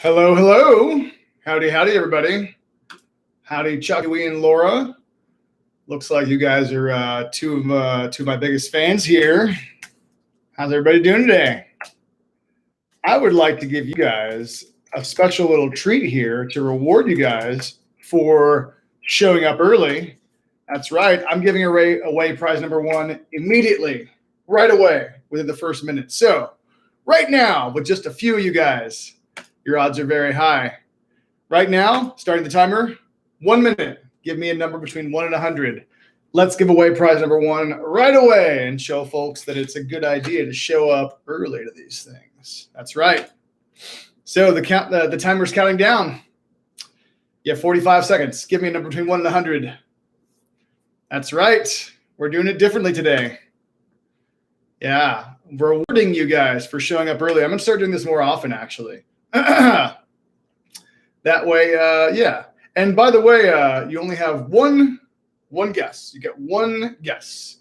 Hello, hello. Howdy, howdy, everybody. Howdy, Chucky and Laura. Looks like you guys are two of my biggest fans here. How's everybody doing today? I would like to give you guys a special little treat here to reward you guys for showing up early. That's right. I'm giving away prize number 1 immediately, right away, within the first minute. So right now, with just a few of you guys, your odds are very high. Right now, starting the timer, 1 minute. Give me a number between 1 and 100. Let's give away prize number 1 right away and show folks that it's a good idea to show up early to these things. That's right. So the timer's counting down. You have 45 seconds. Give me a number between 1 and 100. That's right. We're doing it differently today. Yeah, rewarding you guys for showing up early. I'm going to start doing this more often, actually. That way, yeah. And by the way, you only have one guess. You get one guess.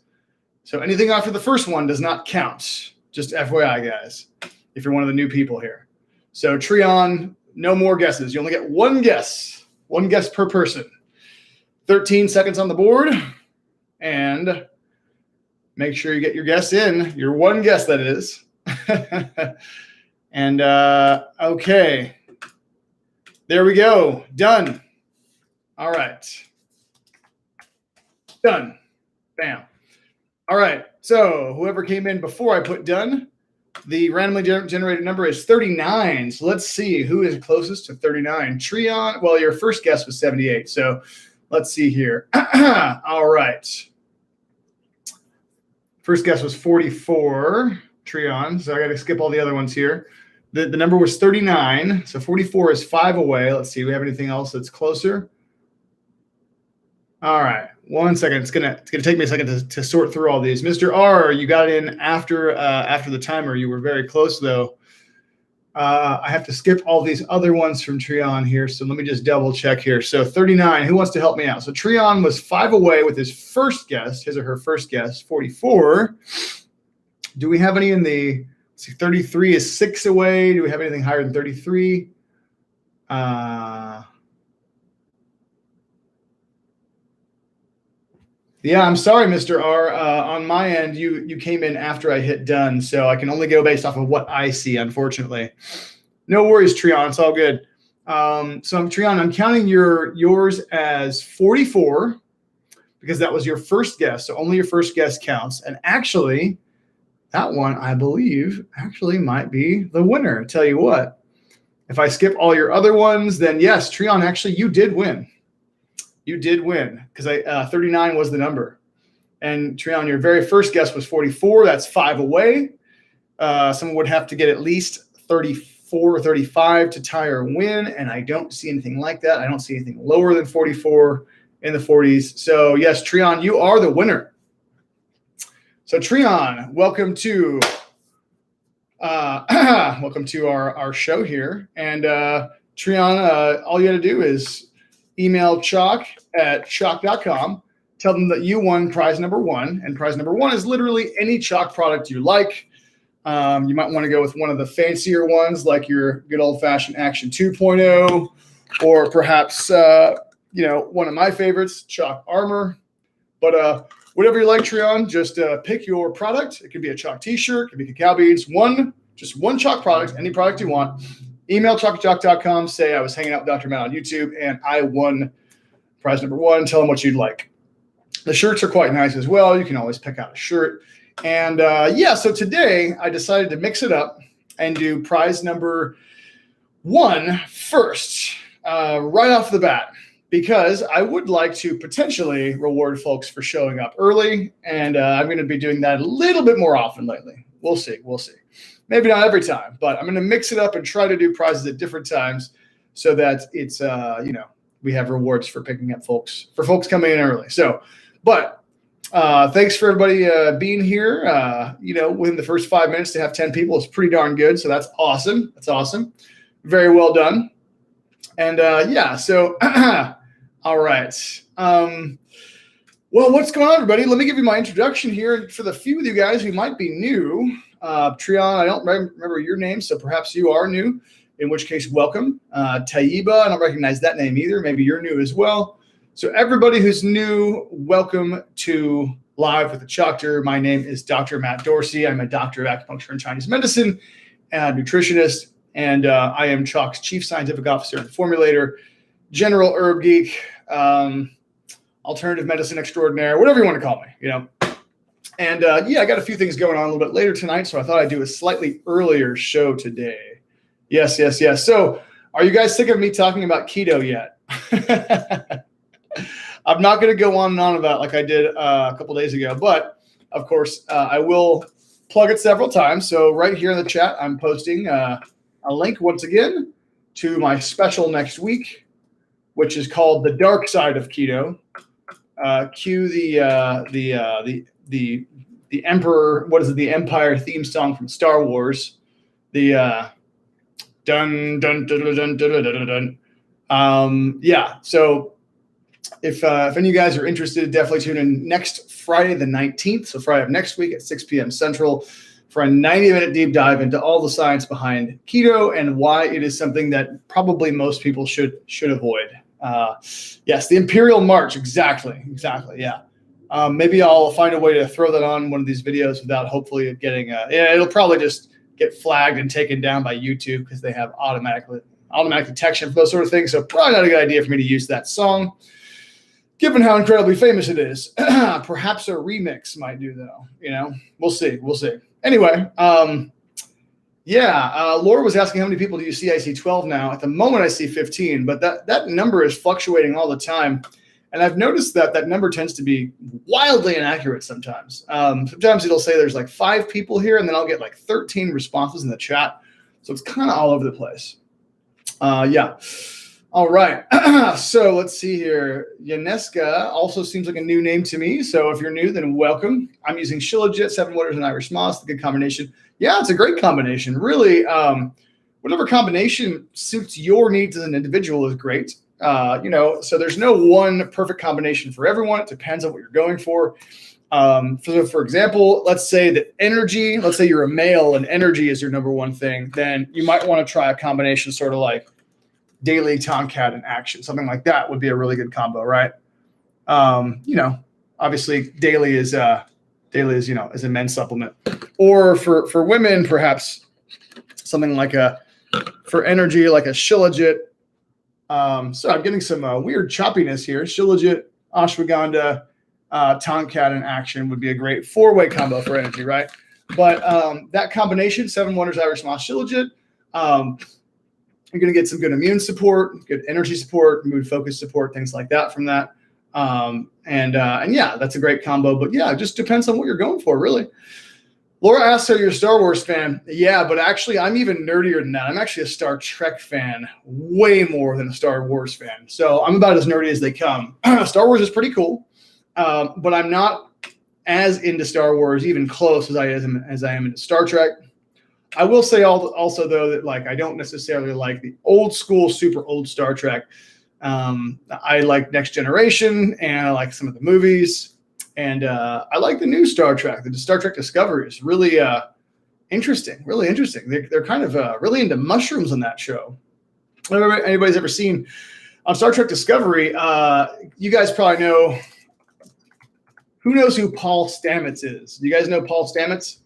So anything after the first one does not count. Just FYI, guys, if you're one of the new people here. So Treon, no more guesses. You only get one guess. One guess per person. 13 seconds on the board. And make sure you get your guess in. Your one guess, that is. And okay, there we go. Done. All right. Done. Bam. All right. So whoever came in before I put done, the randomly generated number is 39. So let's see who is closest to 39. Treon. Well, your first guess was 78. So let's see here. All right. First guess was 44. Treon. So I got to skip all the other ones here. The number was 39, so 44 is 5 away. Let's see, do we have anything else that's closer? All right, 1 second. It's gonna take me a second to sort through all these. Mr. R, you got in after the timer. You were very close though. I have to skip all these other ones from Treon here, so let me just double check here. So 39, who wants to help me out? So Treon was 5 away with his first guess, his or her first guess. 44. Do we have any in the? See, 33 is 6 away. Do we have anything higher than 33? Yeah, I'm sorry, Mr. R. On my end, you came in after I hit done, so I can only go based off of what I see, unfortunately. No worries, Treon. It's all good. So, Treon, I'm counting yours as 44 because that was your first guess, so only your first guess counts. And actually, that one, I believe, actually might be the winner. Tell you what, if I skip all your other ones, then yes, Treon, actually, you did win. You did win because 39 was the number. And Treon, your very first guess was 44. That's 5 away. Someone would have to get at least 34 or 35 to tie or win, and I don't see anything like that. I don't see anything lower than 44 in the 40s. So yes, Treon, you are the winner. So Treon, welcome to our show here. And Treon, all you got to do is email CHOQ at CHOQ.com. Tell them that you won prize number 1, and prize number 1 is literally any CHOQ product you like. You might want to go with one of the fancier ones, like your good old-fashioned Action 2.0, or perhaps one of my favorites, CHOQ Armor. But whatever you like, Treon, just pick your product. It could be a CHOQ t-shirt, it could be cacao beans, just one CHOQ product, any product you want. Email CHOQ.com, say I was hanging out with Dr. Matt on YouTube and I won prize number 1. Tell them what you'd like. The shirts are quite nice as well. You can always pick out a shirt. And yeah, so today I decided to mix it up and do prize number 1 first, right off the bat, because I would like to potentially reward folks for showing up early, and I'm going to be doing that a little bit more often lately. We'll see. We'll see. Maybe not every time, but I'm going to mix it up and try to do prizes at different times so that it's, we have rewards for picking up folks coming in early. So, but thanks for everybody being here. Within the first 5 minutes to have 10 people is pretty darn good. So that's awesome. That's awesome. Very well done. And yeah, so all right. Well, what's going on, everybody? Let me give you my introduction here. For the few of you guys who might be new, Treon, I don't remember your name, so perhaps you are new. in which case, welcome. Taiba, I don't recognize that name either. Maybe you're new as well. So everybody who's new, welcome to Live with the CHOQTOR. My name is Dr. Matt Dorsey. I'm a doctor of acupuncture and Chinese medicine and nutritionist, and I am CHOQ's Chief Scientific Officer and Formulator, General Herb Geek, alternative medicine extraordinaire, whatever you want to call me, And I got a few things going on a little bit later tonight, so I thought I'd do a slightly earlier show today. Yes. So are you guys sick of me talking about keto yet? I'm not going to go on and on about it like I did a couple days ago, but of course I will plug it several times. So right here in the chat, I'm posting a link once again to my special next week, which is called The Dark Side of Keto. Cue the Emperor, what is it? The Empire theme song from Star Wars. The dun dun dun dun dun dun dun dun. So if any of you guys are interested, definitely tune in next Friday the 19th, so Friday of next week at 6 p.m. Central, for a 90-minute deep dive into all the science behind keto and why it is something that probably most people should avoid. Yes, the Imperial March, exactly, yeah. Maybe I'll find a way to throw that on one of these videos without hopefully getting it'll probably just get flagged and taken down by YouTube because they have automatic detection for those sort of things. So probably not a good idea for me to use that song, given how incredibly famous it is. Perhaps a remix might do though, we'll see. Anyway, Laura was asking how many people do you see? I see 12 now. At the moment I see 15, but that number is fluctuating all the time. And I've noticed that number tends to be wildly inaccurate sometimes. Sometimes it'll say there's like 5 people here, and then I'll get like 13 responses in the chat. So it's kind of all over the place. All right. So let's see here. Yaneska also seems like a new name to me. So if you're new, then welcome. I'm using Shilajit, 7 Waters, and Irish Moss. A good combination. Yeah, it's a great combination. Really, whatever combination suits your needs as an individual is great. So there's no one perfect combination for everyone. It depends on what you're going for. For example, let's say that energy, let's say you're a male and energy is your number one thing, then you might want to try a combination sort of like daily Tomcat and action. Something like that would be a really good combo, right? Obviously daily is a men's supplement. Or for women, perhaps something like for energy, like a Shilajit. So I'm getting some weird choppiness here. Shilajit, ashwagandha, Tomcat, and action would be a great 4-way combo for energy, right? But that combination, 7 Wonders, Irish Moss, Shilajit, you're going to get some good immune support, good energy support, mood focus support, things like that from that. That's a great combo. But yeah, it just depends on what you're going for, really. Laura asks, are you a Star Wars fan? Yeah, but actually, I'm even nerdier than that. I'm actually a Star Trek fan, way more than a Star Wars fan. So I'm about as nerdy as they come. Star Wars is pretty cool, but I'm not as into Star Wars, even close as I am into Star Trek. I will say also, though, that I don't necessarily like the old school, super old Star Trek. I like Next Generation, and I like some of the movies. And I like the new Star Trek. The Star Trek Discovery is really interesting, really interesting. They're kind of really into mushrooms on that show. Anybody's ever seen on Star Trek Discovery, you guys probably know, who knows who Paul Stamets is? Do you guys know Paul Stamets?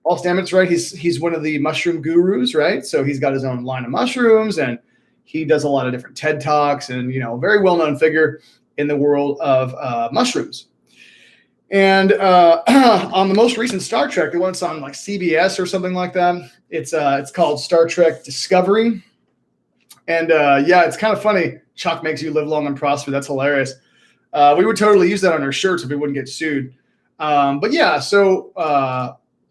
Paul Stamets, right? He's one of the mushroom gurus, right? So he's got his own line of mushrooms, and he does a lot of different TED Talks, and very well-known figure in the world of mushrooms. And on the most recent Star Trek, the one that's on CBS or something like that, it's called Star Trek Discovery. And it's kind of funny. CHOQ makes you live long and prosper. That's hilarious. We would totally use that on our shirts if we wouldn't get sued. So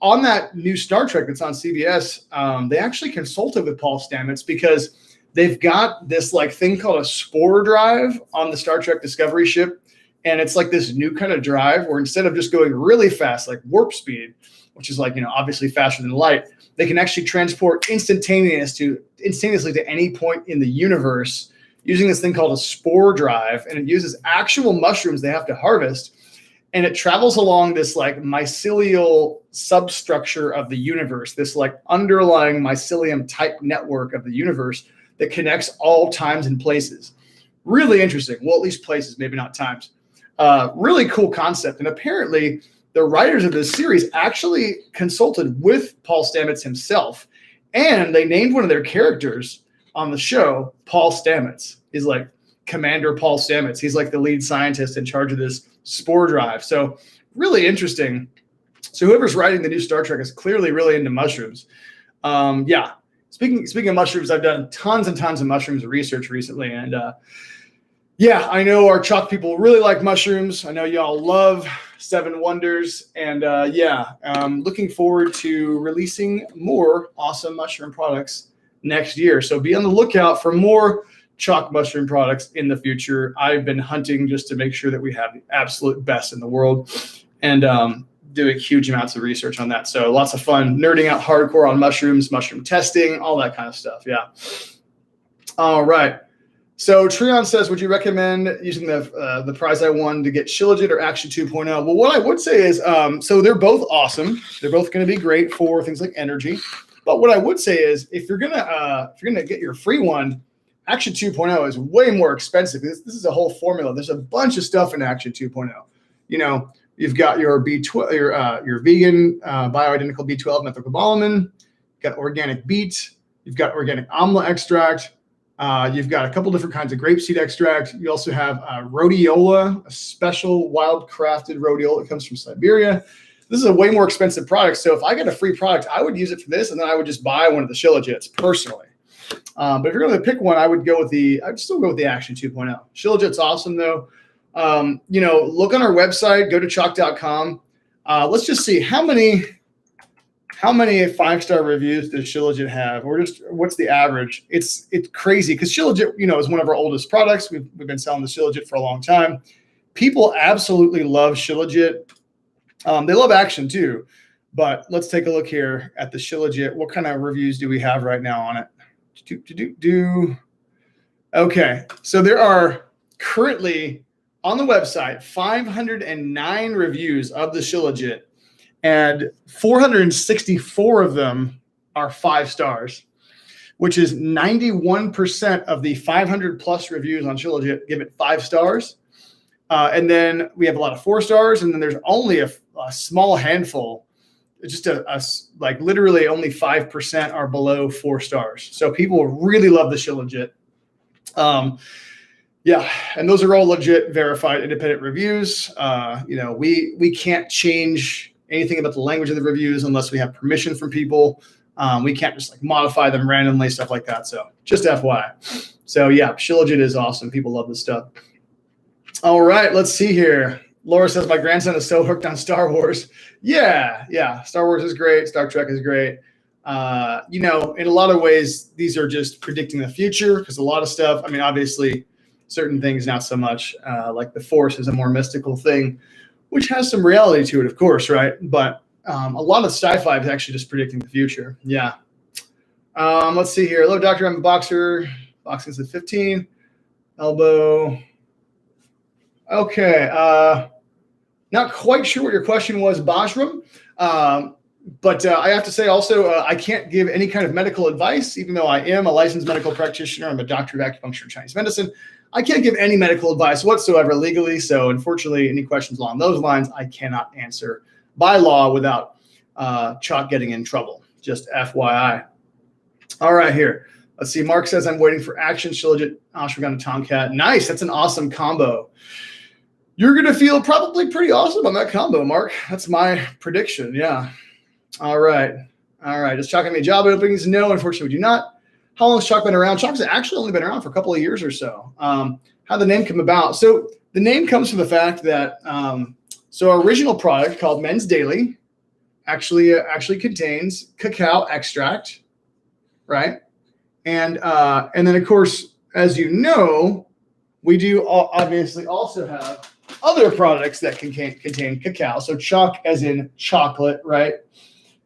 on that new Star Trek that's on CBS, they actually consulted with Paul Stamets because they've got this thing called a spore drive on the Star Trek Discovery ship. And it's like this new kind of drive where instead of just going really fast, like warp speed, which is obviously faster than light, they can actually transport instantaneously to any point in the universe using this thing called a spore drive. And it uses actual mushrooms they have to harvest. and it travels along this like mycelial substructure of the universe, this like underlying mycelium type network of the universe that connects all times and places. Really interesting. Well, at least places, maybe not times. Really cool concept. And apparently the writers of this series actually consulted with Paul Stamets himself, and they named one of their characters on the show Paul Stamets. He's like Commander Paul Stamets. He's like the lead scientist in charge of this spore drive. So really interesting. So whoever's writing the new Star Trek is clearly really into mushrooms. Yeah. Speaking of mushrooms, I've done tons and tons of mushrooms research recently. And yeah, I know our CHOQ people really like mushrooms. I know y'all love Seven Wonders. And yeah, looking forward to releasing more awesome mushroom products next year. So be on the lookout for more CHOQ mushroom products in the future. I've been hunting just to make sure that we have the absolute best in the world, and doing huge amounts of research on that. So lots of fun nerding out hardcore on mushrooms, mushroom testing, all that kind of stuff. Yeah. All right. So Treon says, would you recommend using the prize I won to get Shilajit or Action 2.0? Well, what I would say is, so they're both awesome. They're both going to be great for things like energy. But what I would say is, if you're gonna get your free one, Action 2.0 is way more expensive. This is a whole formula. There's a bunch of stuff in Action 2.0. You know, you've got your B12, your vegan bioidentical B12 methylcobalamin. You've got organic beet. You've got organic amla extract. You've got a couple different kinds of grapeseed extract. You also have rhodiola, a special wild crafted rhodiola that comes from Siberia. This is a way more expensive product. So if I get a free product, I would use it for this, and then I would just buy one of the Shilajits personally. But if you're going to pick one, I'd still go with the Action 2.0. Shilajit's awesome though. You know, look on our website, go to CHOQ.com. Let's just see how many 5-star reviews does Shilajit have, or just what's the average? It's crazy because Shilajit, you know, is one of our oldest products. We've been selling the Shilajit for a long time. People absolutely love Shilajit. They love Action too, but let's take a look here at the Shilajit. What kind of reviews do we have right now on it? Okay, so there are currently on the website 509 reviews of the Shilajit, and 464 of them are 5 stars, which is 91% of the 500 plus reviews on Shilajit give it 5 stars. And then we have a lot of 4 stars, and then there's only a small handful. It's just like literally only 5% are below 4 stars. So people really love the Shilajit. Yeah, and those are all legit, verified, independent reviews. You know, we can't change anything about the language of the reviews unless we have permission from people. We can't just like modify them randomly, stuff like that. So just FYI. So yeah, Shilajit is awesome. People love this stuff. All right, let's see here. Laura says, my grandson is so hooked on Star Wars. Yeah. Star Wars is great. Star Trek is great. You know, in a lot of ways, these are just predicting the future, because a lot of stuff, I mean, obviously, certain things, not so much. Like the Force is a more mystical thing, which has some reality to it, of course, right? But a lot of sci-fi is actually just predicting the future. Yeah. Let's see here. Hello, doctor. I'm a boxer. Boxing's at 15. Elbow. Okay. Not quite sure what your question was, Bashram. But I have to say also, I can't give any kind of medical advice, even though I am a licensed medical practitioner. I'm a doctor of acupuncture and Chinese medicine. I can't give any medical advice whatsoever legally. So unfortunately, any questions along those lines, I cannot answer by law without CHOQ getting in trouble. Just FYI. All right, here. Let's see. Mark says, I'm waiting for Action, Shilajit, Ashwagandha, and Tomcat. Nice. That's an awesome combo. You're going to feel probably pretty awesome on that combo, Mark. That's my prediction. Yeah. All right. Does CHOQ have any job openings? No, unfortunately, we do not. How long has CHOQ been around? CHOQ's actually only been around for a couple of years or so. How the name come about? So the name comes from the fact that so our original product called Men's Daily actually contains cacao extract, right? And then of course, as you know, we do obviously also have other products that contain cacao. So CHOQ as in chocolate, right?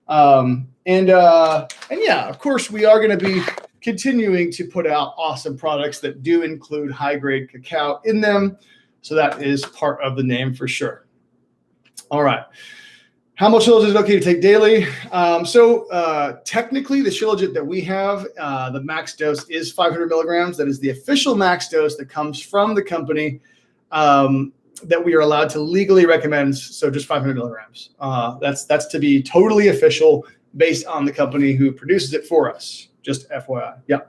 And yeah, of course, we are going to be continuing to put out awesome products that do include high-grade cacao in them. So that is part of the name for sure. All right. How much Shilajit is it okay to take daily? Technically, the Shilajit that we have, the max dose is 500 milligrams. That is the official max dose that comes from the company that we are allowed to legally recommend. So just 500 milligrams. That's to be totally official based on the company who produces it for us. Just FYI. Yeah.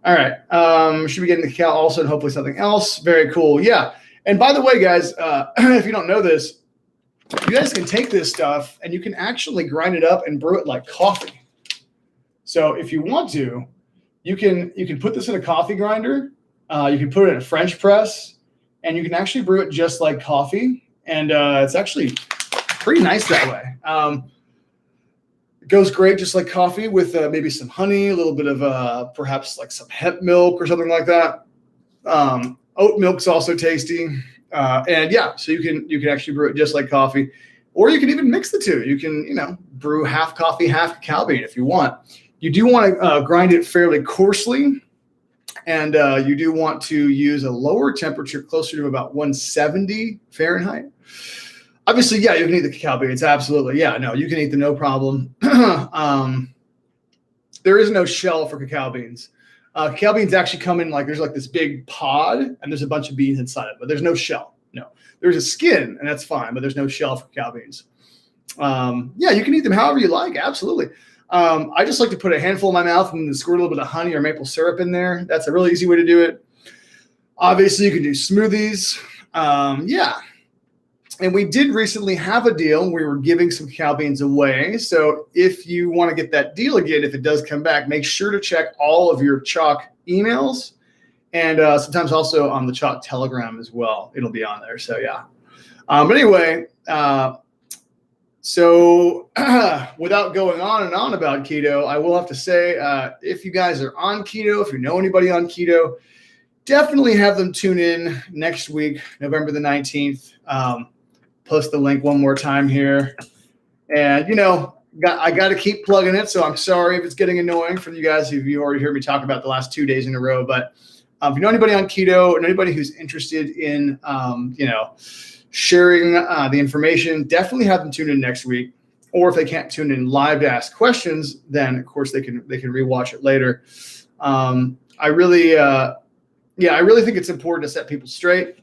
All right. Should we get into cacao also and hopefully something else? Very cool. Yeah. And by the way, guys, if you don't know this, you guys can take this stuff and you can actually grind it up and brew it like coffee. So if you want to, you can put this in a coffee grinder. You can put it in a French press, and you can actually brew it just like coffee. And it's actually pretty nice that way. It goes great just like coffee with maybe some honey, a little bit of perhaps like some hemp milk or something like that. Oat milk's also tasty. And yeah, so you can actually brew it just like coffee, or you can even mix the two. You can, brew half coffee, half cacao bean if you want. You do want to grind it fairly coarsely, and you do want to use a lower temperature, closer to about 170 Fahrenheit. Obviously, yeah, you can eat the cacao beans. Absolutely. Yeah, no, you can eat them, no problem. There is no shell for cacao beans. Cacao beans actually come in there's this big pod, and there's a bunch of beans inside it, but there's no shell. No, there's a skin, and that's fine, but there's no shell for cacao beans. Yeah, you can eat them however you like. Absolutely. I just like to put a handful in my mouth and then squirt a little bit of honey or maple syrup in there. That's a really easy way to do it. Obviously, you can do smoothies. Yeah. And we did recently have a deal where we were giving some cacao beans away. So if you want to get that deal again, if it does come back, make sure to check all of your CHOQ emails, and sometimes also on the CHOQ Telegram as well. It'll be on there. So yeah. But anyway, so without going on and on about keto, I will have to say, if you guys are on keto, if you know anybody on keto, definitely have them tune in next week, November the 19th. Post the link one more time here. And, I got to keep plugging it. So I'm sorry if it's getting annoying for you guys if you already heard me talk about the last 2 days in a row. But if you know anybody on keto and anybody who's interested in, sharing the information, definitely have them tune in next week. Or if they can't tune in live to ask questions, then of course they can rewatch it later. I really think it's important to set people straight.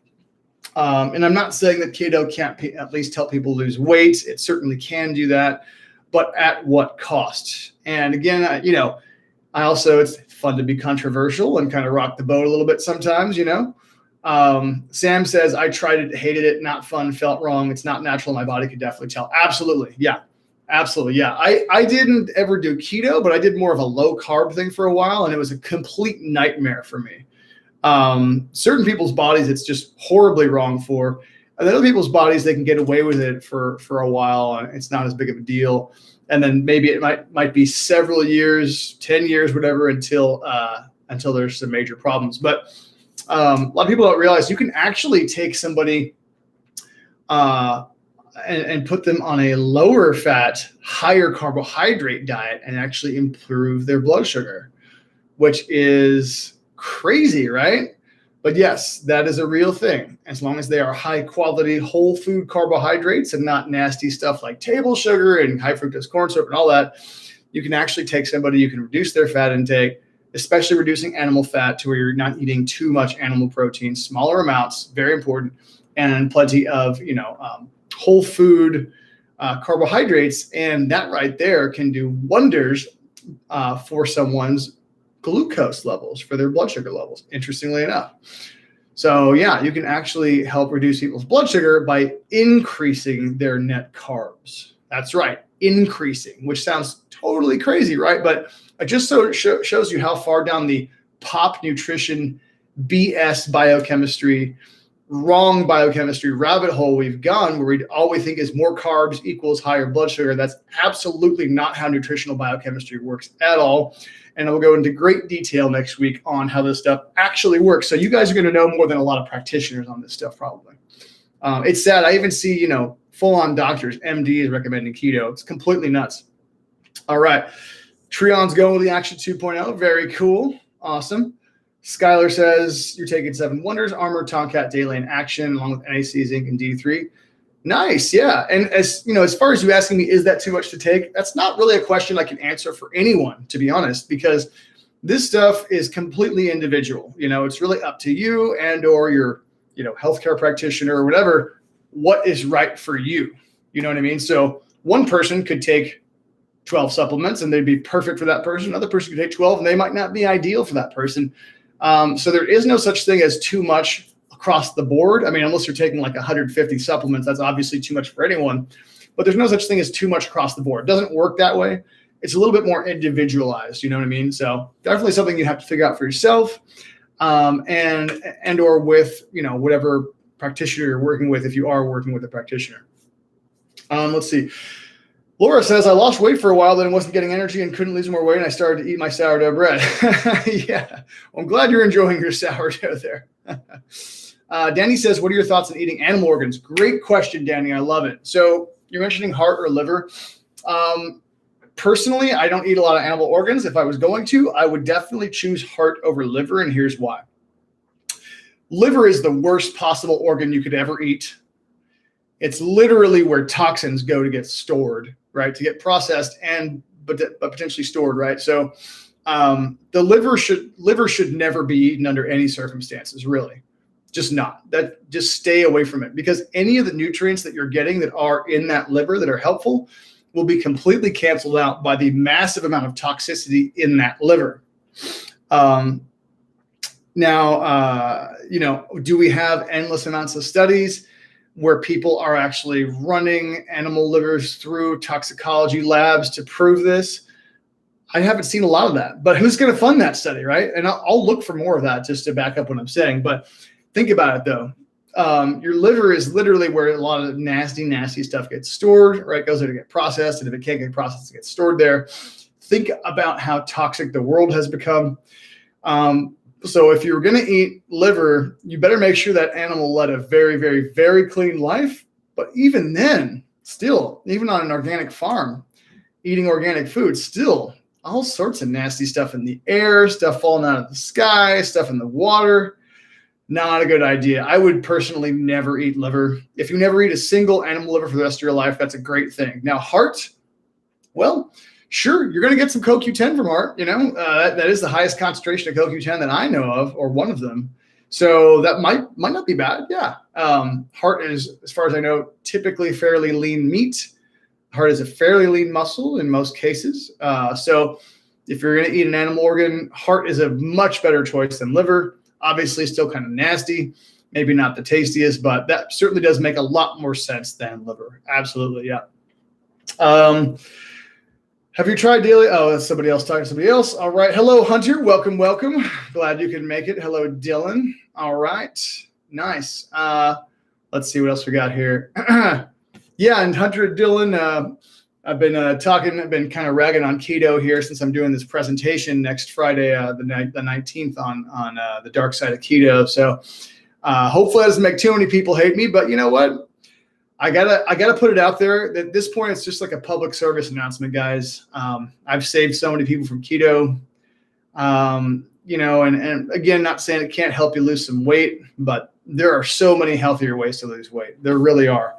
And I'm not saying that keto can't at least help people lose weight. It certainly can do that, but at what cost? And again, I also, it's fun to be controversial and kind of rock the boat a little bit sometimes, Sam says, I tried it, hated it, not fun, felt wrong. It's not natural. My body could definitely tell. Absolutely. Yeah. Absolutely. Yeah. I didn't ever do keto, but I did more of a low carb thing for a while, and it was a complete nightmare for me. Certain people's bodies, it's just horribly wrong for. And then other people's bodies, they can get away with it for a while, and it's not as big of a deal. And then maybe it might be several years, 10 years, whatever, until there's some major problems. But a lot of people don't realize you can actually take somebody and put them on a lower fat, higher carbohydrate diet and actually improve their blood sugar, which is crazy, right? But yes, that is a real thing. As long as they are high quality whole food carbohydrates and not nasty stuff like table sugar and high fructose corn syrup and all that, you can actually take somebody, you can reduce their fat intake, especially reducing animal fat to where you're not eating too much animal protein, smaller amounts, very important, and plenty of, whole food carbohydrates. And that right there can do wonders for someone's glucose levels, for their blood sugar levels, interestingly enough. So yeah, you can actually help reduce people's blood sugar by increasing their net carbs. That's right, increasing, which sounds totally crazy, right? But it just shows you how far down the pop nutrition BS biochemistry, wrong biochemistry rabbit hole we've gone, where all we think is more carbs equals higher blood sugar. That's absolutely not how nutritional biochemistry works at all. And I'll go into great detail next week on how this stuff actually works. So you guys are going to know more than a lot of practitioners on this stuff, probably. It's sad. I even see, full-on doctors, MDs recommending keto. It's completely nuts. All right. Treon's going with the Action 2.0. Very cool. Awesome. Skylar says, you're taking 7 Wonders, Armor, Tomcat, Daily in Action, along with NAC, Zinc, and D3. Nice. Yeah. And as you know, as far as you asking me, is that too much to take? That's not really a question I can answer for anyone, to be honest, because this stuff is completely individual. It's really up to you and or your, healthcare practitioner or whatever, what is right for you. You know what I mean? So one person could take 12 supplements and they'd be perfect for that person. Another person could take 12 and they might not be ideal for that person. So there is no such thing as too much across the board. I mean, unless you're taking like 150 supplements, that's obviously too much for anyone, but there's no such thing as too much across the board. It doesn't work that way. It's a little bit more individualized, you know what I mean? So definitely something you have to figure out for yourself, and or with, whatever practitioner you're working with, if you are working with a practitioner. Let's see. Laura says, I lost weight for a while, then wasn't getting energy and couldn't lose more weight, and I started to eat my sourdough bread. Yeah, well, I'm glad you're enjoying your sourdough there. Danny says, what are your thoughts on eating animal organs? Great question, Danny. I love it. So you're mentioning heart or liver. Personally, I don't eat a lot of animal organs. If I was going to, I would definitely choose heart over liver, and here's why. Liver is the worst possible organ you could ever eat. It's literally where toxins go to get stored, right? To get processed but potentially stored, right? So the liver should never be eaten under any circumstances, really. Just not. Just stay away from it, because any of the nutrients that you're getting that are in that liver that are helpful will be completely canceled out by the massive amount of toxicity in that liver. Now, do we have endless amounts of studies where people are actually running animal livers through toxicology labs to prove this? I haven't seen a lot of that, but who's going to fund that study, right? And I'll look for more of that just to back up what I'm saying. But think about it, though. Your liver is literally where a lot of nasty stuff gets stored, right? It goes there to get processed, and if it can't get processed, it gets stored there. Think about how toxic the world has become. So if you're going to eat liver, you better make sure that animal led a very, very, very clean life. But even then, still, even on an organic farm, eating organic food, still all sorts of nasty stuff in the air, stuff falling out of the sky, stuff in the water. Not a good idea. I would personally never eat liver. If you never eat a single animal liver for the rest of your life, that's a great thing. Now, heart, well, sure, you're going to get some CoQ10 from heart. That is the highest concentration of CoQ10 that I know of, or one of them. So that might not be bad. Yeah. Heart is, as far as I know, typically fairly lean meat. Heart is a fairly lean muscle in most cases. So if you're going to eat an animal organ, heart is a much better choice than liver. Obviously, still kind of nasty, maybe not the tastiest, but that certainly does make a lot more sense than liver. Absolutely, yeah. Have you tried daily? Oh, that's somebody else talking to somebody else. All right. Hello, Hunter. Welcome. Glad you could make it. Hello, Dylan. All right. Nice. Let's see what else we got here. Yeah, and Hunter and Dylan, I've been kind of ragging on keto here since I'm doing this presentation next Friday, the 19th on the dark side of keto. So hopefully that doesn't make too many people hate me, but you know what? I gotta put it out there. At this point, it's just like a public service announcement, guys. I've saved so many people from keto. And again, not saying it can't help you lose some weight, but there are so many healthier ways to lose weight. There really are.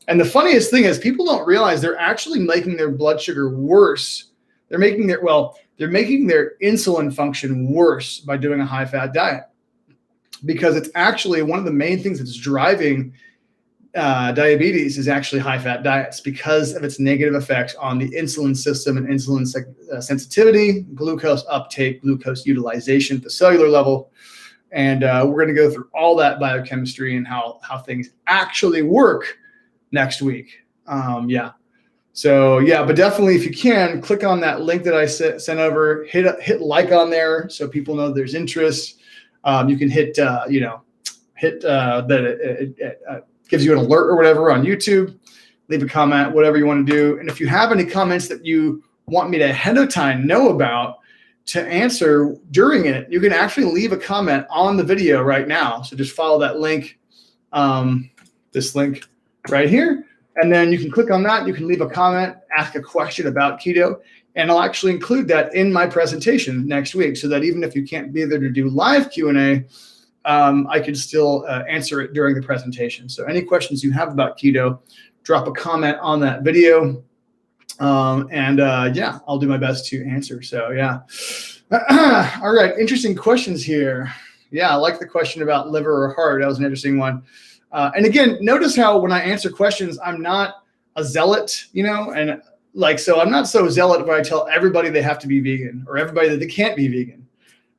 And the funniest thing is people don't realize they're actually making their blood sugar worse. They're making their insulin function worse by doing a high-fat diet, because it's actually one of the main things that's driving diabetes is actually high-fat diets, because of its negative effects on the insulin system and insulin sensitivity, glucose uptake, glucose utilization at the cellular level. And we're going to go through all that biochemistry and how things actually work next week. But definitely, if you can, click on that link that I sent over, hit like on there so people know there's interest. You can hit that it gives you an alert or whatever on YouTube. Leave a comment, whatever you want to do. And if you have any comments that you want me to ahead of time know about to answer during it, you can actually leave a comment on the video right now. So just follow that link, this link right here. And then you can click on that. You can leave a comment, ask a question about keto, and I'll actually include that in my presentation next week, so that even if you can't be there to do live Q&A, I could still answer it during the presentation. So any questions you have about keto, drop a comment on that video. Yeah, I'll do my best to answer. So yeah. All right. Interesting questions here. Yeah. I like the question about liver or heart. That was an interesting one. And again, notice how when I answer questions, I'm not a zealot, and so I'm not so zealot where I tell everybody they have to be vegan or everybody that they can't be vegan.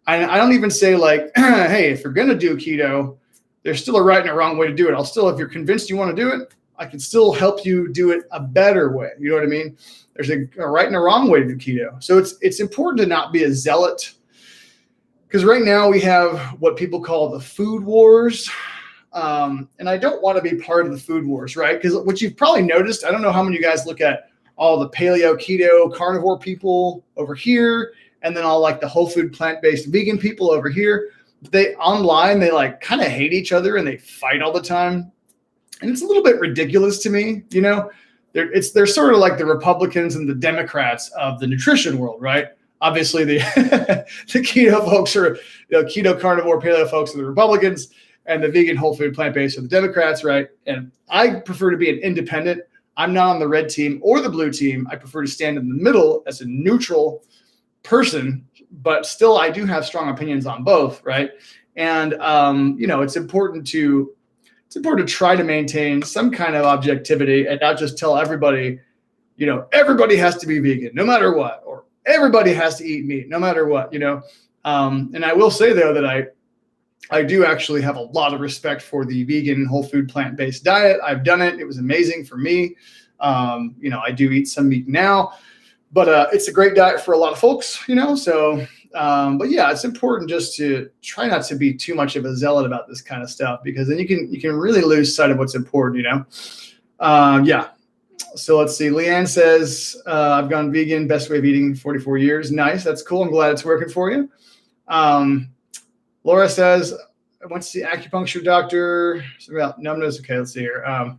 I don't even say like, hey, if you're going to do keto, there's still a right and a wrong way to do it. If you're convinced you want to do it, I can still help you do it a better way. You know what I mean? There's a right and a wrong way to do keto. So it's important to not be a zealot, because right now we have what people call the food wars. And I don't want to be part of the food wars, right? Because what you've probably noticed, I don't know how many of you guys look at all the paleo, keto, carnivore people over here, and then all like the whole food, plant-based vegan people over here. They like kind of hate each other and they fight all the time. And it's a little bit ridiculous to me, They're sort of like the Republicans and the Democrats of the nutrition world, right? Obviously, the keto folks are, keto, carnivore, paleo folks are the Republicans, and the vegan, whole food, plant-based are the Democrats, right? And I prefer to be an independent. I'm not on the red team or the blue team. I prefer to stand in the middle as a neutral person, but still I do have strong opinions on both, right? And it's important to try to maintain some kind of objectivity and not just tell everybody, everybody has to be vegan no matter what, or everybody has to eat meat no matter what, And I will say though that I do actually have a lot of respect for the vegan, whole food, plant-based diet. I've done it. It was amazing for me. I do eat some meat now, but it's a great diet for a lot of folks, so, but yeah, it's important just to try not to be too much of a zealot about this kind of stuff, because then you can really lose sight of what's important, Yeah. So let's see. Leanne says, I've gone vegan, best way of eating, 44 years. Nice. That's cool. I'm glad it's working for you. Laura says, I went to see acupuncture doctor. About numbness. Okay, let's see here. I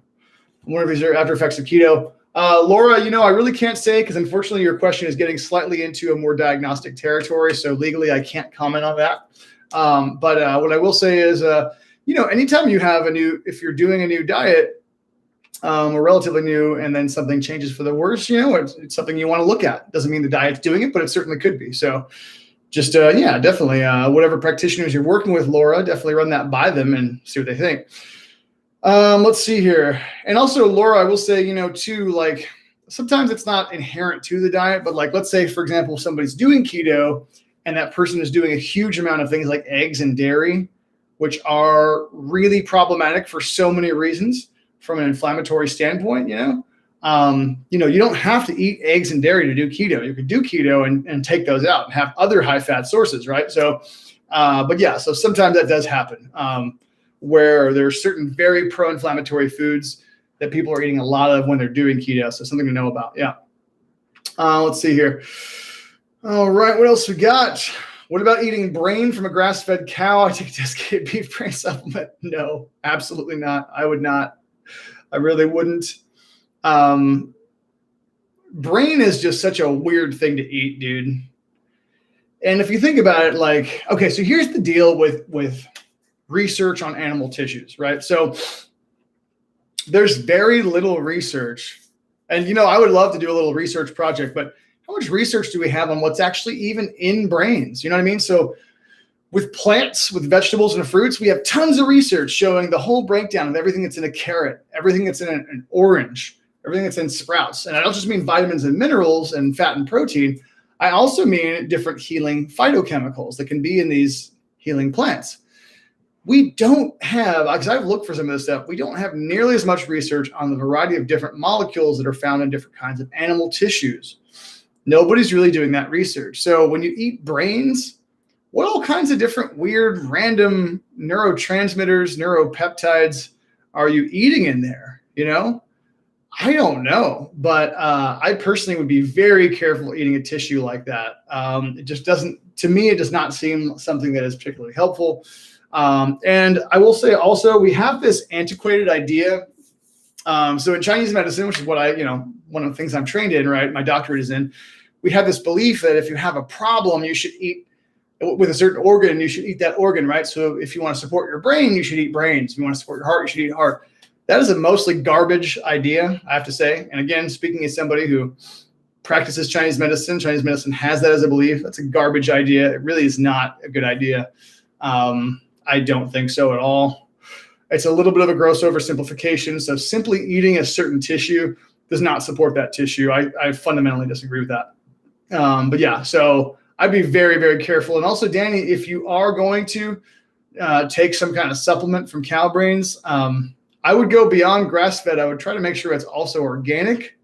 wonder if these are after effects of keto. Laura, I really can't say, because unfortunately your question is getting slightly into a more diagnostic territory. So legally, I can't comment on that. But what I will say is, anytime you have if you're doing a new diet, or relatively new, and then something changes for the worse, it's something you want to look at. Doesn't mean the diet's doing it, but it certainly could be. So just, definitely, whatever practitioners you're working with, Laura, definitely run that by them and see what they think. Let's see here. And also, Laura, I will say, too, like sometimes it's not inherent to the diet, but like, let's say, for example, somebody's doing keto and that person is doing a huge amount of things like eggs and dairy, which are really problematic for so many reasons from an inflammatory standpoint, you don't have to eat eggs and dairy to do keto. You could do keto and take those out and have other high fat sources, right? So, but yeah, so sometimes that does happen, where there's certain very pro-inflammatory foods that people are eating a lot of when they're doing keto. So something to know about. Yeah. Let's see here. All right. What else we got? What about eating brain from a grass-fed cow? I take a desiccated beef brain supplement. No, absolutely not. I would not. I really wouldn't. Brain is just such a weird thing to eat, dude. And if you think about it, like, okay, so here's the deal with research on animal tissues, right? So there's very little research. And, I would love to do a little research project, but how much research do we have on what's actually even in brains? You know what I mean? So with plants, with vegetables and fruits, we have tons of research showing the whole breakdown of everything that's in a carrot, everything that's in an orange, everything that's in sprouts. And I don't just mean vitamins and minerals and fat and protein. I also mean different healing phytochemicals that can be in these healing plants. We don't have, because I've looked for some of this stuff, we don't have nearly as much research on the variety of different molecules that are found in different kinds of animal tissues. Nobody's really doing that research. So when you eat brains, what all kinds of different weird random neurotransmitters, neuropeptides are you eating in there? I don't know, but I personally would be very careful eating a tissue like that. It just doesn't, to me, it does not seem something that is particularly helpful. And I will say also, we have this antiquated idea. So in Chinese medicine, which is what one of the things I'm trained in, right? My doctorate is in, we have this belief that if you have a problem, you should eat with a certain organ, you should eat that organ, right? So if you want to support your brain, you should eat brains. If you want to support your heart, you should eat heart. That is a mostly garbage idea, I have to say. And again, speaking as somebody who practices Chinese medicine has that as a belief. That's a garbage idea. It really is not a good idea. I don't think so at all. It's a little bit of a gross oversimplification. So simply eating a certain tissue does not support that tissue. I fundamentally disagree with that. But yeah, so I'd be very, very careful. And also, Danny, if you are going to take some kind of supplement from cow brains, I would go beyond grass-fed. I would try to make sure it's also organic.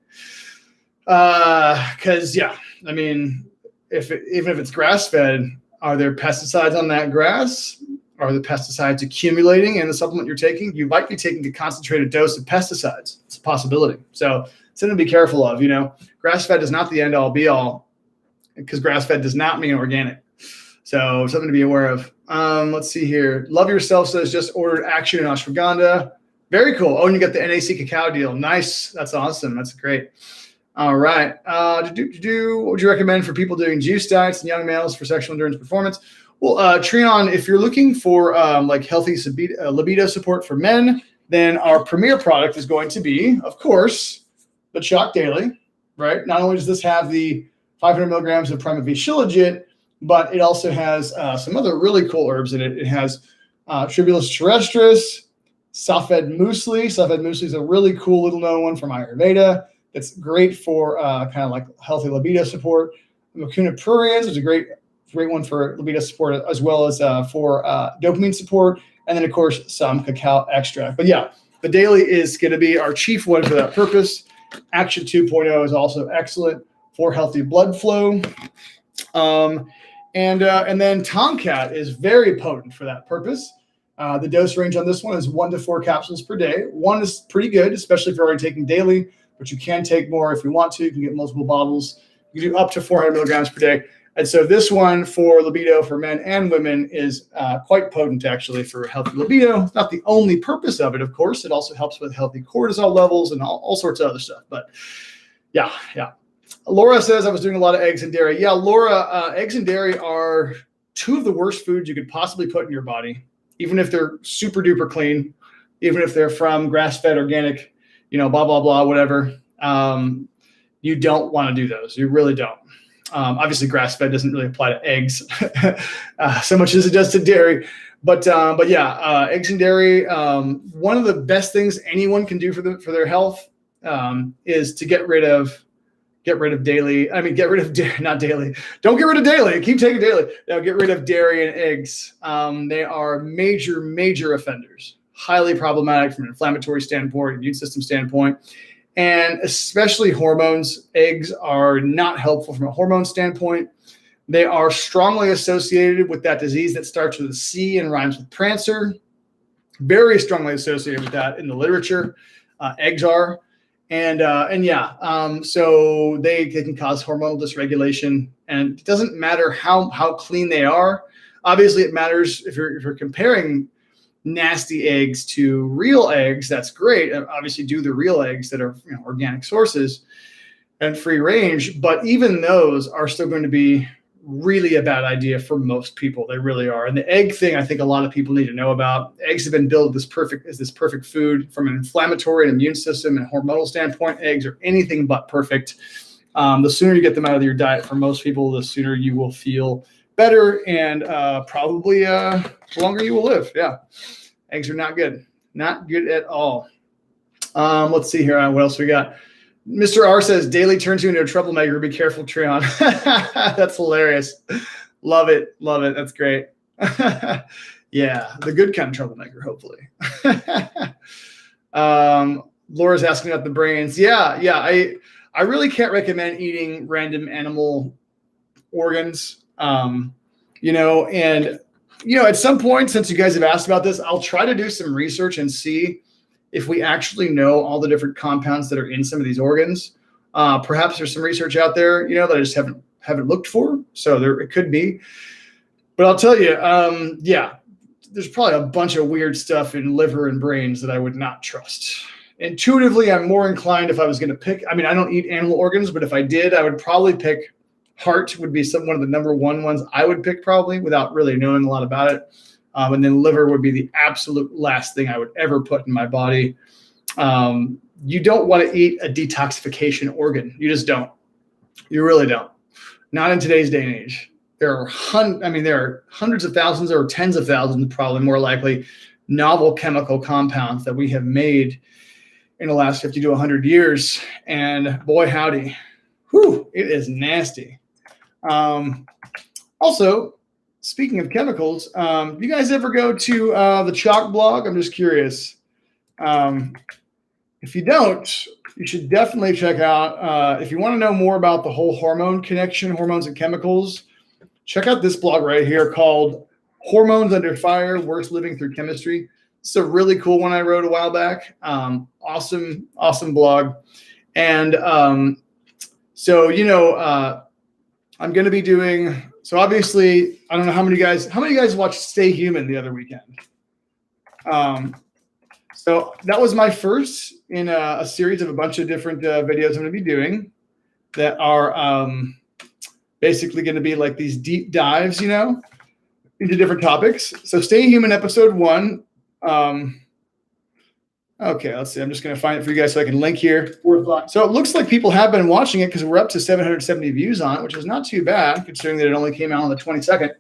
Because, yeah, I mean, even if it's grass-fed, are there pesticides on that grass? Are the pesticides accumulating in the supplement you're taking? You might be taking a concentrated dose of pesticides. It's a possibility. So something to be careful of. Grass-fed is not the end-all, be-all, because grass-fed does not mean organic. So something to be aware of. Let's see here. Love Yourself says just ordered Action in ashwagandha. Very cool. Oh, and you got the NAC cacao deal. Nice. That's awesome. That's great. All right. What would you recommend for people doing juice diets and young males for sexual endurance performance? Well, Treon, if you're looking for like healthy libido support for men, then our premier product is going to be, of course, the CHOQ Daily, right? Not only does this have the 500 milligrams of Prima V Shilajit, but it also has some other really cool herbs in it. It has Tribulus terrestris, Safed Muesli. Safed Muesli is a really cool little known one from Ayurveda. It's great for kind of like healthy libido support. Mucuna pruriens is a great one for libido support, as well as for dopamine support. And then, of course, some cacao extract. But yeah, the daily is going to be our chief one for that purpose. Action 2.0 is also excellent for healthy blood flow. And then Tomcat is very potent for that purpose. The dose range on this one is 1 to 4 capsules per day. 1 is pretty good, especially if you're already taking daily, but you can take more if you want to. You can get multiple bottles. You can do up to 400 milligrams per day. And so this one for libido for men and women is quite potent, actually, for healthy libido. It's not the only purpose of it, of course. It also helps with healthy cortisol levels and all sorts of other stuff. But yeah. Laura says, I was doing a lot of eggs and dairy. Yeah, Laura, eggs and dairy are 2 of the worst foods you could possibly put in your body, even if they're super duper clean, even if they're from grass-fed, organic, blah, blah, blah, whatever. You don't want to do those. You really don't. Obviously, grass-fed doesn't really apply to eggs so much as it does to dairy. But yeah, eggs and dairy, one of the best things anyone can do for their health is to get rid of daily. I mean, get rid of dairy, not daily. Don't get rid of daily. Keep taking daily. No, get rid of dairy and eggs. They are major offenders. Highly problematic from an inflammatory standpoint, immune system standpoint, and especially hormones. Eggs are not helpful from a hormone standpoint. They are strongly associated with that disease that starts with a C and rhymes with Prancer. Very strongly associated with that in the literature. Eggs are. And yeah, so they can cause hormonal dysregulation, and it doesn't matter how clean they are. Obviously, it matters if you're comparing nasty eggs to real eggs. That's great. Obviously, do the real eggs that are organic sources and free range. But even those are still going to be really a bad idea for most people. They really are. And the egg thing, I think a lot of people need to know about. Eggs have been billed as this perfect food from an inflammatory and immune system and hormonal standpoint. Eggs are anything but perfect. The sooner you get them out of your diet, for most people, the sooner you will feel better and probably the longer you will live. Yeah, eggs are not good. Not good at all. Let's see here. What else we got? Mr. R says, daily turns you into a troublemaker. Be careful, Treon. That's hilarious. Love it. That's great. Yeah, the good kind of troublemaker, hopefully. Laura's asking about the brains. Yeah. I really can't recommend eating random animal organs. And at some point, since you guys have asked about this, I'll try to do some research and see if we actually know all the different compounds that are in some of these organs. Perhaps there's some research out there, that I just haven't looked for. So it could be. But I'll tell you, yeah, there's probably a bunch of weird stuff in liver and brains that I would not trust. Intuitively, I'm more inclined if I was going to pick. I mean, I don't eat animal organs, but if I did, I would probably pick Heart would be one of the number one ones I would pick probably without really knowing a lot about it. And then liver would be the absolute last thing I would ever put in my body. You don't want to eat a detoxification organ. You just don't. You really don't. Not in today's day and age. There are hundreds of thousands or tens of thousands, probably more likely, novel chemical compounds that we have made in the last 50 to 100 years. And boy, howdy, it is nasty. Also, speaking of chemicals, you guys ever go to the CHOQ blog? I'm just curious. If you don't, you should definitely check out, if you want to know more about the whole hormone connection, hormones and chemicals, check out this blog right here called Hormones Under Fire, Worse Living Through Chemistry. It's a really cool one I wrote a while back. Awesome blog. And so, I'm going to be doing, so obviously, I don't know how many guys watched Stay Human the other weekend. So that was my first in a series of a bunch of different videos I'm going to be doing that are basically going to be like these deep dives, into different topics. So Stay Human episode 1. Okay, let's see. I'm just going to find it for you guys so I can link here. So it looks like people have been watching it because we're up to 770 views on it, which is not too bad considering that it only came out on the 22nd.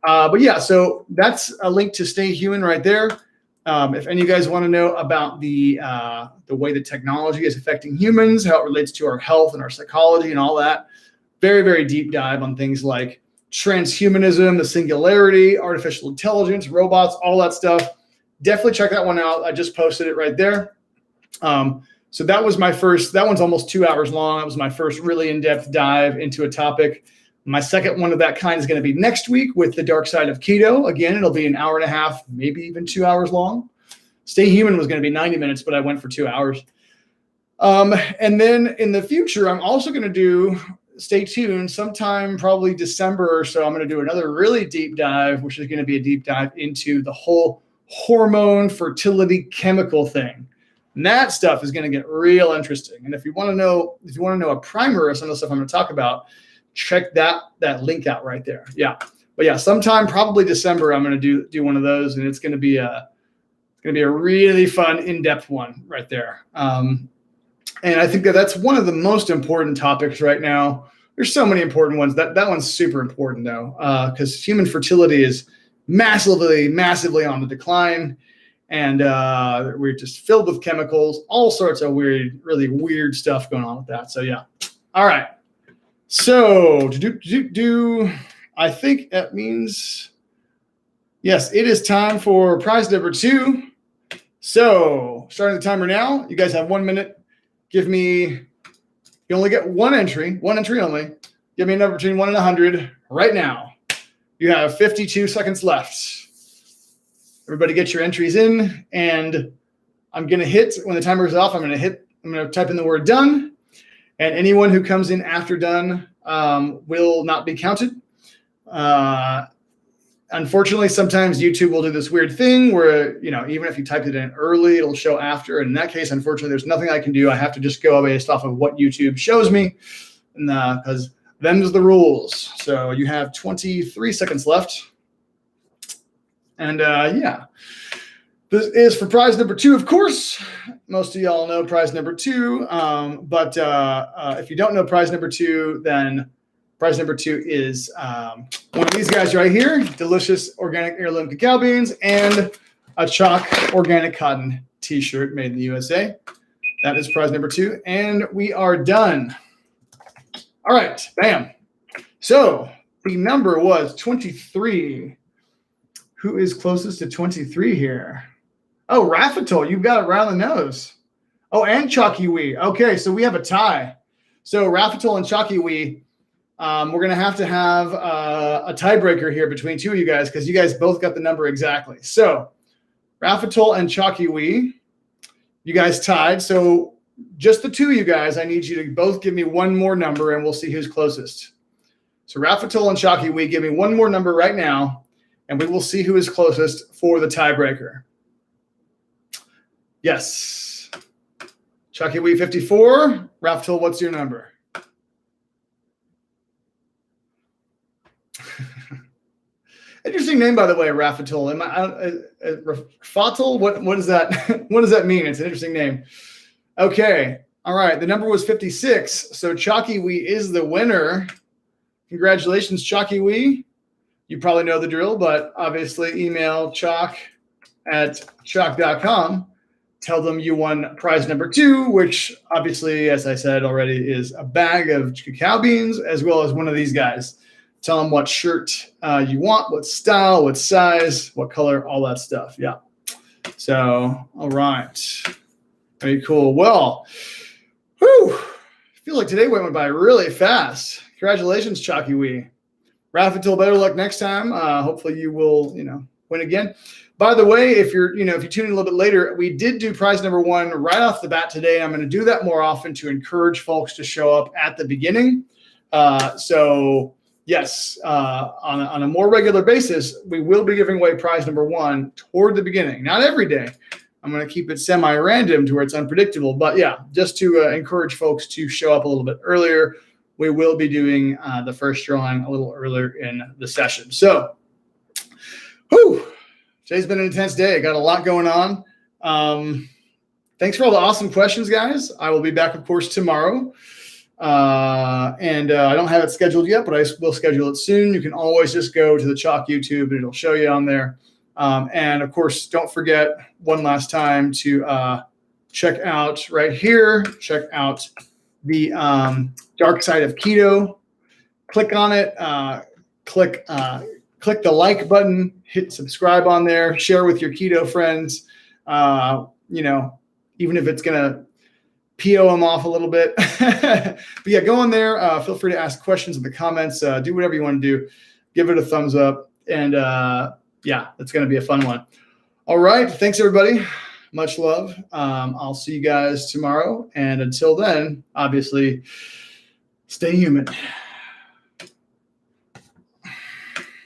But yeah, so that's a link to Stay Human right there. If any of you guys want to know about the way that technology is affecting humans, how it relates to our health and our psychology and all that, very, very deep dive on things like transhumanism, the singularity, artificial intelligence, robots, all that stuff. Definitely check that one out. I just posted it right there. So that was my first, that one's almost 2 hours long. That was my first really in-depth dive into a topic. My second one of that kind is going to be next week with the dark side of keto. Again, it'll be an hour and a half, maybe even 2 hours long. Stay Human was going to be 90 minutes, but I went for 2 hours. And then in the future, I'm also going to do, stay tuned, sometime probably December or so, I'm going to do another really deep dive, which is going to be a deep dive into the whole hormone fertility chemical thing. And that stuff is going to get real interesting. And if you want to know a primer of some of the stuff I'm going to talk about, check that link out right there. Yeah. But yeah, sometime probably December, I'm going to do one of those, and it's going to be a really fun, in-depth one right there. And I think that's one of the most important topics right now. There's so many important ones. That one's super important though, because human fertility is massively on the decline, and we're just filled with chemicals, all sorts of really weird stuff going on with that. So yeah. All right. So I think that means, yes, it is time for prize number 2. So starting the timer now. You guys have 1 minute. Give me, you only get one entry only. Give me a number between 1 and 100 right now. You have 52 seconds left. Everybody get your entries in, and I'm going to hit, when the timer is off, I'm going to type in the word done. And anyone who comes in after done will not be counted. Unfortunately, sometimes YouTube will do this weird thing where, even if you typed it in early, it'll show after. And in that case, unfortunately, there's nothing I can do. I have to just go based off of what YouTube shows me, because them's the rules. So you have 23 seconds left. And yeah. This is for prize number 2, of course. Most of y'all know prize number 2. But if you don't know prize number 2, then prize number 2 is one of these guys right here, delicious organic heirloom cacao beans, and a CHOQ organic cotton t-shirt made in the USA. That is prize number 2. And we are done. All right, bam. So the number was 23. Who is closest to 23 here? Oh, Rafitol, you've got it right on the nose. Oh, and CHOQTOR. Okay, so we have a tie. So Rafitol and CHOQTOR, we're going to have a tiebreaker here between two of you guys because you guys both got the number exactly. So Rafitol and CHOQTOR, you guys tied. So just the two of you guys, I need you to both give me one more number, and we'll see who's closest. So Rafitol and CHOQTOR, give me one more number right now, and we will see who is closest for the tiebreaker. Yes. CHOQTOR 54. Rafitol, what's your number? Interesting name, by the way, Rafatul. Rafatul? What does that what does that mean? It's an interesting name. Okay. All right. The number was 56. So CHOQWE is the winner. Congratulations, CHOQWE. You probably know the drill, but obviously email CHOQ@CHOQ.com. Tell them you won prize number 2, which obviously, as I said already, is a bag of cacao beans, as well as one of these guys. Tell them what shirt you want, what style, what size, what color, all that stuff. Yeah. So, all right. Very cool. Well, whew, I feel like today went by really fast. Congratulations, CHOQWE. Rafatul, better luck next time. Hopefully you will, win again. By the way, if you tune in a little bit later, we did do prize number 1 right off the bat today. I'm going to do that more often to encourage folks to show up at the beginning. So yes, on a more regular basis, we will be giving away prize number 1 toward the beginning. Not every day. I'm going to keep it semi-random to where it's unpredictable. But yeah, just to encourage folks to show up a little bit earlier, we will be doing the first drawing a little earlier in the session. So, whew. Today's been an intense day. I got a lot going on. Thanks for all the awesome questions, guys. I will be back, of course, tomorrow. And I don't have it scheduled yet, but I will schedule it soon. You can always just go to the CHOQ YouTube and it'll show you on there. And, of course, don't forget one last time to check out right here. Check out the Dark Side of Keto. Click on it. Click the like button, hit subscribe on there, share with your keto friends, even if it's going to PO them off a little bit. But yeah, go on there. Feel free to ask questions in the comments. Do whatever you want to do. Give it a thumbs up. And yeah, it's going to be a fun one. All right. Thanks, everybody. Much love. I'll see you guys tomorrow. And until then, obviously, stay human.